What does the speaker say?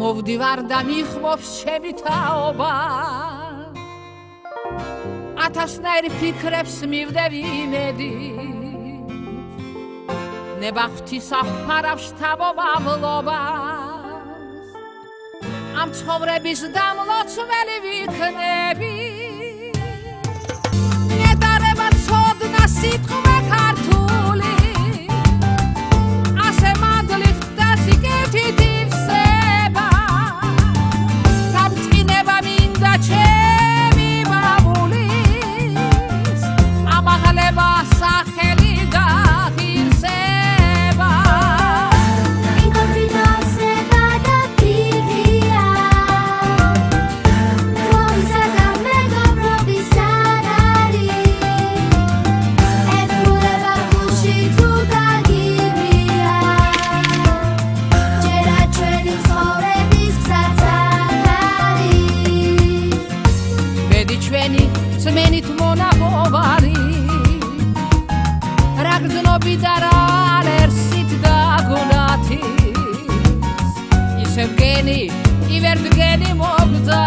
მოვდივარ და მიხმობს ჩემი თაობა ათასნაირ ფიქრებს მივდევი იმედი ნება ღვთისაფარავს თავობავლობას ამ ცხოვრების დამლოცველი ვიქნები ნეტარება ცოდნა სიტყვა ქართული ასე მადლით და სიკეთით ივსება გამწყინება მინდა ჩემი ბაბულის ამაღლება სახელი გაღირსება ინკორპინოსება და ფიქრია დროისა და მეგობრობის არის ეთქულება გულში თუ დაგიბრია ჯერა ჩვენი ცხოვრების გზაც არის ბედი ჩვენი წმენით მონაპოვარი რა გრძნობი და რა ალერსით დაგუნათის ისევ გენი ივერ დგენი მოგდა